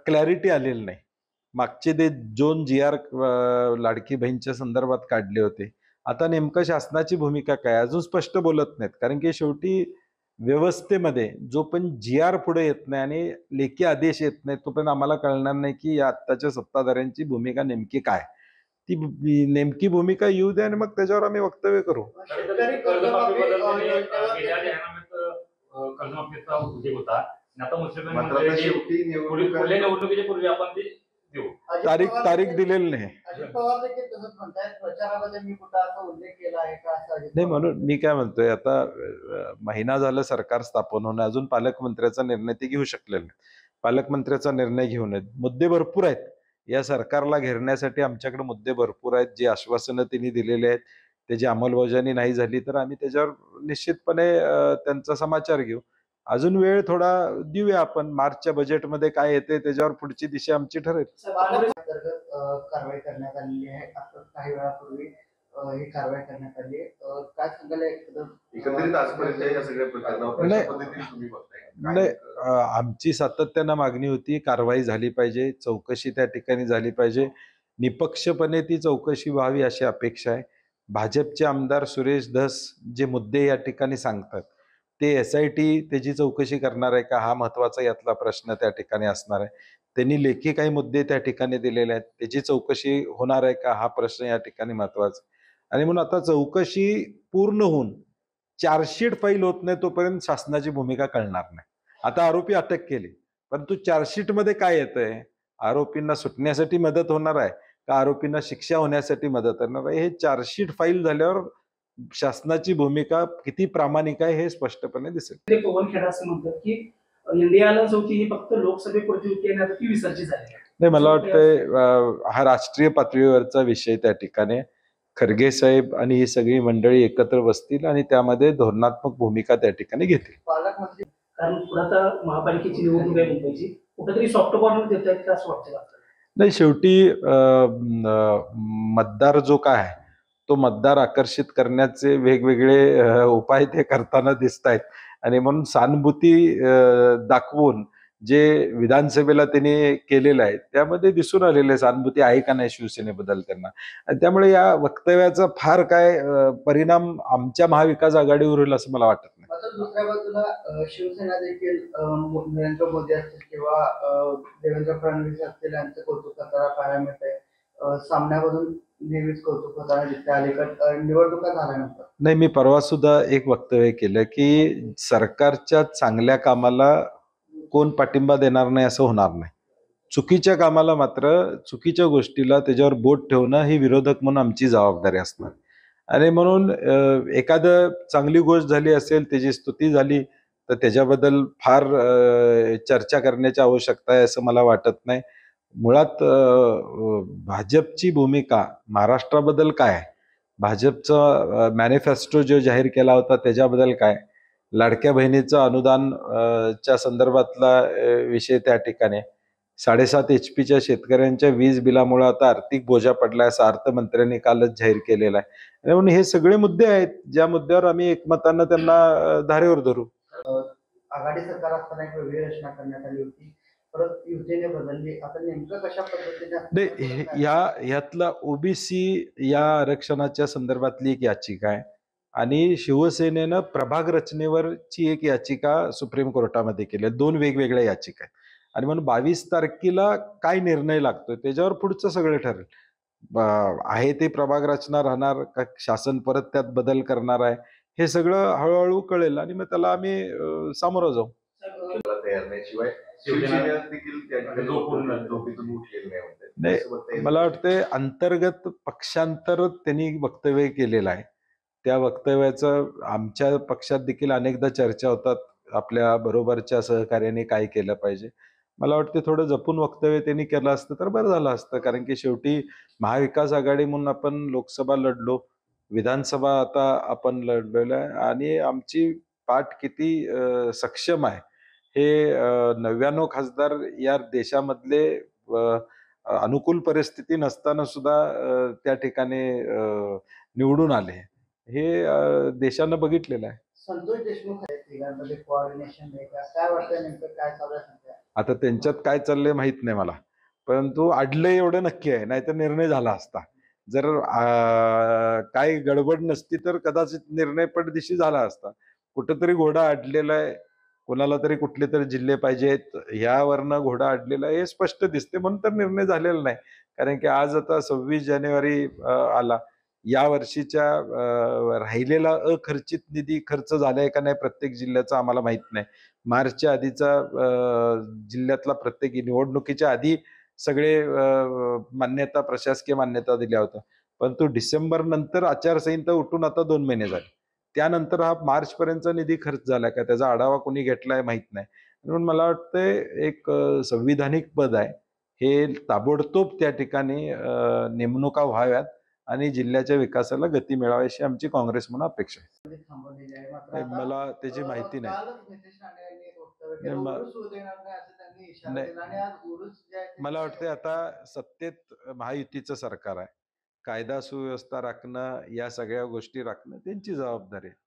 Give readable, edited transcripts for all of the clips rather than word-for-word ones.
Clarity आलेली नाही. मागचे ते 2 जी-आर लाडकी बहीणच्या संदर्भात काढले होते. आता नेमकं शासनाची भूमिका काय अजून स्पष्ट बोलत नाहीत. कारण की शेवटी व्यवस्थेमध्ये जो पण जी-आर पुढे येत नाही आणि लेखी आदेश येत नाही, तोपर्यंत आम्हाला कळणार नाही की या आत्ताच्या सत्ताधाऱ्यांची भूमिका नेमकी काय? ती नेमकी भूमिका येऊ द्या आणि मग त्याच्यावर आम्ही वक्तव्य करू. कर्जमाफीचा उद्योग होता. आता निवडणुकीच्या पूर्वी आपण ते देऊ. तारीख दिलेली नाही. अजित पवार देखील तसंच म्हणतायत, प्रचारामध्ये मी कुठं असा उल्लेख केला आहे का असं नाही. म्हणून मी काय म्हणतोय, आता महिना झालं सरकार स्थापन होणं, अजून पालकमंत्र्याचा निर्णय ते घेऊ शकलेले नाही. पालकमंत्र्याचा निर्णय घेऊ नयेत. मुद्दे भरपूर आहेत या सरकारला घेरण्यासाठी. आमच्याकडे मुद्दे भरपूर आहेत. जी आश्वासनं त्यांनी दिलेली आहेत त्याची अंमलबजावणी नाही झाली तर आम्ही त्याच्यावर निश्चितपणे त्यांचा समाचार घेऊ. अजून वेळ थोडा देऊया आपण. मार्चच्या बजेटमध्ये काय येते त्याच्यावर पुढची दिशा आमची ठरेल. कारवाई करण्यात आलेली आहे. आता काही वेळापूर्वी ही कारवाई करण्यात आली आहे. काय सांगाल एकंदरीत आजपर्यंत या सगळ्या प्रकरणावर नाही, आमची सातत्यानं मागणी होती कारवाई झाली पाहिजे, चौकशी त्या ठिकाणी झाली पाहिजे, निपक्षपणे ती चौकशी व्हावी अशी अपेक्षा आहे. भाजपचे आमदार सुरेश धस जे मुद्दे या ठिकाणी सांगतात ते SIT त्याची चौकशी करणार आहे का, हा महत्वाचा यातला प्रश्न त्या ठिकाणी असणार आहे. त्यांनी लेखी काही मुद्दे त्या ठिकाणी दिलेले आहेत, त्याची चौकशी होणार आहे का, हा प्रश्न या ठिकाणी महत्वाचा. आणि म्हणून आता चौकशी पूर्ण होऊन चार्जशीट फाईल होत नाही तोपर्यंत शासनाची भूमिका कळणार नाही. आता आरोपी अटक केली, परंतु चार्जशीट मध्ये काय येतंय? आरोपींना सुटण्यासाठी मदत होणार आहे का आरोपींना शिक्षा होण्यासाठी मदत होणार आहे? हे चार्जशीट फाईल झाल्यावर शासनाची भूमिका किती प्रामाणिक आहे हे स्पष्टपणे दिसेल. ते पवन खेडा असं म्हणतात की इंडियाला जो की ही फक्त लोकसभेपुरती होती आणि आता ती विसर्जित झाली. नाही, मला वाटतंय हा राष्ट्रीय पातळीवरचा विषय. त्या ठिकाणी खरगे साहेब आणि ही सगळी मंडळी एकत्र बसतील आणि त्यामध्ये धोरणात्मक भूमिका त्या ठिकाणी घेतील. पालकमंत्री कारण पुढे महापालिकेची निवडणूक आहे मुंबईची, कुठेतरी सॉफ्ट कॉर्नर देत आहेत असं वाटतं. नाही, शेवटी मतदार जो काय आहे तो मतदार आकर्षित करण्याचे वेगवेगळे उपाय ते करताना दिसत आहेत. आणि म्हणून सहानुभूती दाखवून जे विधानसभेला त्यांनी केलेलं आहे त्यामध्ये दिसून आलेले सहानुभूती आहे का नाही शिवसेनेबद्दल त्यांना. आणि त्यामुळे या वक्तव्याचा फार काय परिणाम आमच्या महाविकास आघाडीवर होईल असं मला वाटत नाही. मात्र दुसऱ्या बाजूला शिवसेना देखील नरेंद्र मोदी असतील किंवा देवेंद्र फडणवीस असतील यांचं कौतुक करताना पाहायला मिळत आहे. सामन्यामधून नेहमीच कौतुक होताना दिसते अलीकडे निवडणुका झाल्यानंतर. नाही, मी परवा सुद्धा एक वक्तव्य केलं की सरकारच्या चांगल्या कामाला कोण पाठिंबा देणार नाही असं होणार नाही. चुकीच्या कामाला मात्र, चुकीच्या गोष्टीला त्याच्यावर बोट ठेवणं ही विरोधक म्हणून आमची जबाबदारी असणार. आणि म्हणून एखादं चांगली गोष्ट झाली असेल, त्याची स्तुती झाली तर त्याच्याबद्दल फार चर्चा करण्याची आवश्यकता आहे असं मला वाटत नाही. मुळात भाजपची भूमिका महाराष्ट्राबद्दल काय आहे, भाजपचा मॅनिफेस्टो जो जाहीर केला होता त्याच्याबद्दल काय, लाडक्या बहिणीचं अनुदान च्या संदर्भातला विषय त्या ठिकाणी, 7.5 HP शेतकऱ्यांच्या वीज बिलामुळे आता आर्थिक बोजा पडलाय असं अर्थमंत्र्यांनी कालच जाहीर केलेला आहे. म्हणून हे सगळे मुद्दे आहेत ज्या मुद्द्यावर आम्ही एकमतानं त्यांना धारेवर धरू. आघाडी सरकार असताना एक वेगळी रचना करण्यात आली होती, परत युतीने बदलली. आता नेमकं कशा पद्धतीने यातला OBC या आरक्षणाच्या संदर्भातली एक याचिका आहे आणि शिवसेनेनं प्रभाग रचनेवरची एक याचिका सुप्रीम कोर्टामध्ये केली. 2 वेगवेगळ्या याचिका आहेत. आणि म्हणून 22 तारखेला काय निर्णय लागतोय त्याच्यावर पुढचं सगळं ठरेल. आहे ते प्रभाग रचना राहणार का शासन परत त्यात बदल करणार आहे हे सगळं हळूहळू कळेल आणि मग त्याला आम्ही सामोरं जाऊ. नाही, मला वाटतंय अंतर्गत पक्षांतर त्यांनी वक्तव्य केलेलं आहे. त्या वक्तव्याचं आमच्या पक्षात देखील अनेकदा चर्चा होतात, आपल्या बरोबरच्या सहकार्याने काय केलं पाहिजे. मला वाटतं थोडं जपून वक्तव्य त्यांनी केलं असतं तर बरं झालं असतं. कारण की शेवटी महाविकास आघाडी म्हणून आपण लोकसभा लढलो, विधानसभा आता आपण लढलेलो आहे आणि आमची पाठ किती सक्षम आहे हे 99 खासदार या देशामधले अनुकूल परिस्थिती नसताना सुद्धा त्या ठिकाणी निवडून आले हे देशानं बघितलेलं आहे. संतोष देशमुख आहेत तिघांमध्ये कोऑर्डिनेशन काय वाटतं नेमकं काय चालू आहे? आता त्यांच्यात काय चाललंय माहित नाही मला, परंतु अडलंय एवढं नक्की आहे, नाहीतर निर्णय झाला असता. जर काय गडबड नसती तर कदाचित निर्णय पटदिशी झाला असता. कुठंतरी घोडा अडलेला आहे, कोणाला तरी कुठले तरी जिल्हे पाहिजेत, ह्यावरनं घोडा अडलेला आहे हे स्पष्ट दिसते, म्हणून तर निर्णय झालेला नाही. कारण की आज आता 26 जानेवारी आला. या वर्षीच्या राहिलेला अखर्चित निधी खर्च झालाय का नाही प्रत्येक जिल्ह्याचा आम्हाला माहित नाही. मार्चच्या आधीचा जिल्ह्यातला प्रत्येक निवडणुकीच्या आधी सगळे मान्यता, प्रशासकीय मान्यता दिल्या होत्या. परंतु डिसेंबर नंतर आचारसंहिता उठून आता 2 महिने झाले. त्यानंतर हा मार्च पर्यंतचा निधी खर्च झाला का त्याचा आढावा कोणी घेतलाय माहित नाही. म्हणून मला वाटतंय एक संविधानिक पद आहे, हे ताबडतोब त्या ठिकाणी नेमणुका व्हाव्यात आणि जिल्ह्याच्या विकासाला गती मिळावी अशी आमची काँग्रेस म्हणून अपेक्षा आहे. थांबवलेली आहे. मात्र आता, मला त्याची माहिती नाही. कालच नितेश राणे यांनी एक वक्तव्य केलं, नाही, उरूस होऊ देणार नाही असं त्यांनी इशारा नाही. दिला आणि आज उरूस जे आहे ते मला वाटतंय आता सत्तेत महायुतीचं सरकार आहे. कायदा सुव्यवस्था राखणं, या सगळ्या गोष्टी राखणं त्यांची जबाबदारी आहे.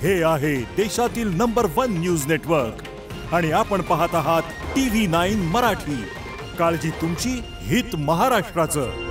हे आहे देशातील नंबर 1 न्यूज नेटवर्क आणि आपण पाहत आहात TV9 मराठी. काळजी तुमची, हित महाराष्ट्राचं.